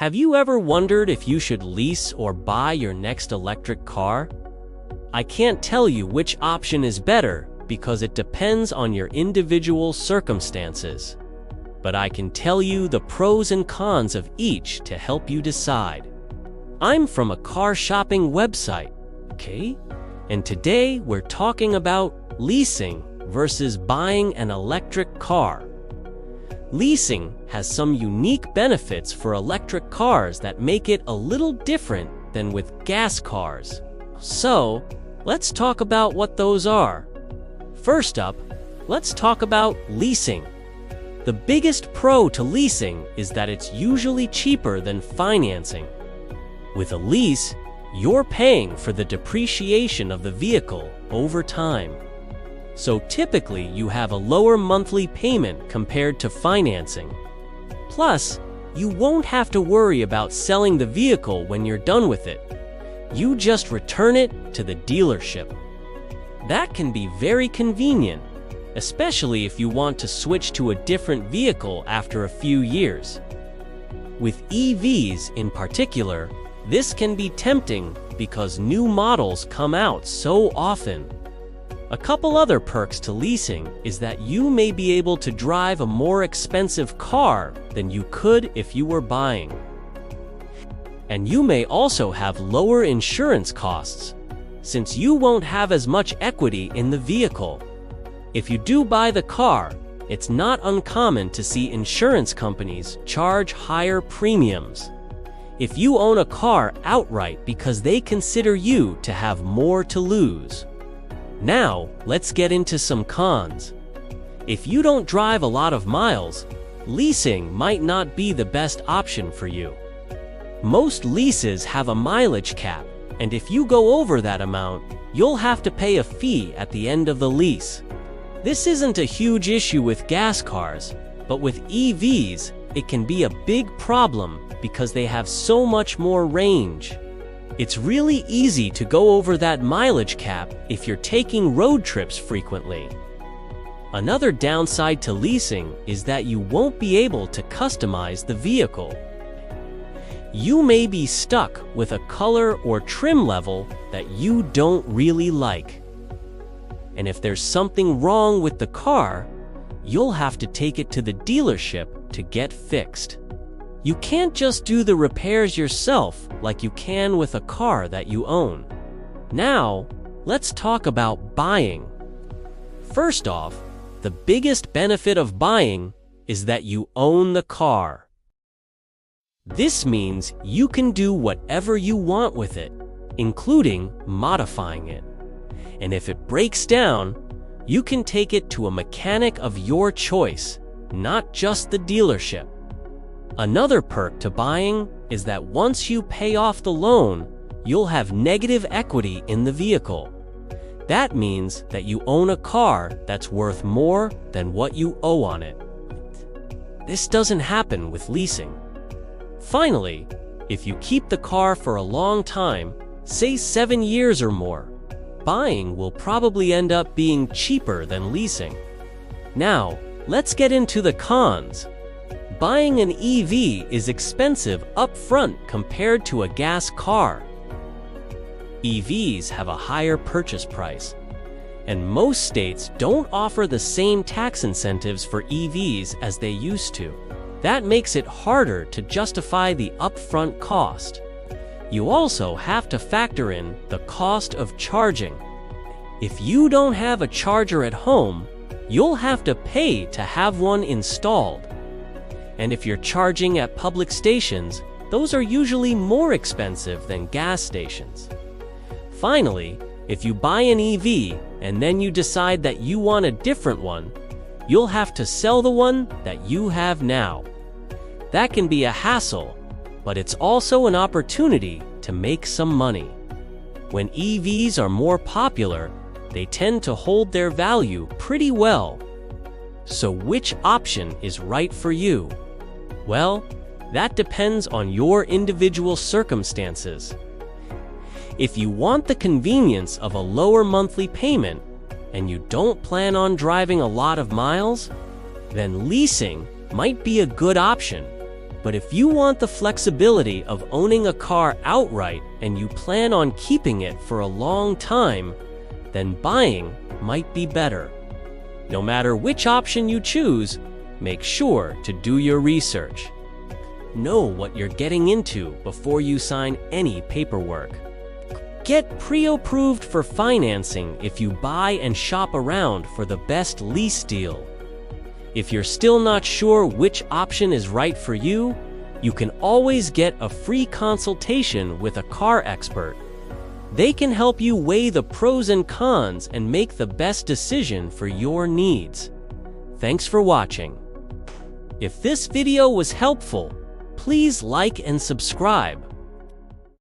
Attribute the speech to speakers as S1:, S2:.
S1: Have you ever wondered if you should lease or buy your next electric car? I can't tell you which option is better because it depends on your individual circumstances. But I can tell you the pros and cons of each to help you decide. I'm from a car shopping website, okay? And today we're talking about leasing versus buying an electric car. Leasing has some unique benefits for electric cars that make it a little different than with gas cars. So, let's talk about what those are. First up, let's talk about leasing. The biggest pro to leasing is that it's usually cheaper than financing. With a lease, you're paying for the depreciation of the vehicle over time. So typically, you have a lower monthly payment compared to financing. Plus, you won't have to worry about selling the vehicle when you're done with it. You just return it to the dealership. That can be very convenient, especially if you want to switch to a different vehicle after a few years. With EVs in particular, this can be tempting because new models come out so often. A couple other perks to leasing is that you may be able to drive a more expensive car than you could if you were buying. And you may also have lower insurance costs, since you won't have as much equity in the vehicle. If you do buy the car, it's not uncommon to see insurance companies charge higher premiums if you own a car outright because they consider you to have more to lose. Now, let's get into some cons. If you don't drive a lot of miles, leasing might not be the best option for you. Most leases have a mileage cap, and if you go over that amount, you'll have to pay a fee at the end of the lease. This isn't a huge issue with gas cars, but with EVs, it can be a big problem because they have so much more range. It's really easy to go over that mileage cap if you're taking road trips frequently. Another downside to leasing is that you won't be able to customize the vehicle. You may be stuck with a color or trim level that you don't really like. And if there's something wrong with the car, you'll have to take it to the dealership to get fixed. You can't just do the repairs yourself like you can with a car that you own. Now, let's talk about buying. First off, the biggest benefit of buying is that you own the car. This means you can do whatever you want with it, including modifying it. And if it breaks down, you can take it to a mechanic of your choice, not just the dealership. Another perk to buying is that once you pay off the loan, you'll have negative equity in the vehicle. That means that you own a car that's worth more than what you owe on it. This doesn't happen with leasing. Finally, if you keep the car for a long time, say 7 years or more, buying will probably end up being cheaper than leasing. Now, let's get into the cons. Buying an EV is expensive up front compared to a gas car. EVs have a higher purchase price, and most states don't offer the same tax incentives for EVs as they used to. That makes it harder to justify the upfront cost. You also have to factor in the cost of charging. If you don't have a charger at home, you'll have to pay to have one installed. And if you're charging at public stations, those are usually more expensive than gas stations. Finally, if you buy an EV and then you decide that you want a different one, you'll have to sell the one that you have now. That can be a hassle, but it's also an opportunity to make some money. When EVs are more popular, they tend to hold their value pretty well. So which option is right for you? Well, that depends on your individual circumstances. If you want the convenience of a lower monthly payment and you don't plan on driving a lot of miles, then leasing might be a good option. But if you want the flexibility of owning a car outright and you plan on keeping it for a long time, then buying might be better. No matter which option you choose, make sure to do your research. Know what you're getting into before you sign any paperwork. Get pre-approved for financing if you buy and shop around for the best lease deal. If you're still not sure which option is right for you, you can always get a free consultation with a car expert. They can help you weigh the pros and cons and make the best decision for your needs. Thanks for watching. If this video was helpful, please like and subscribe.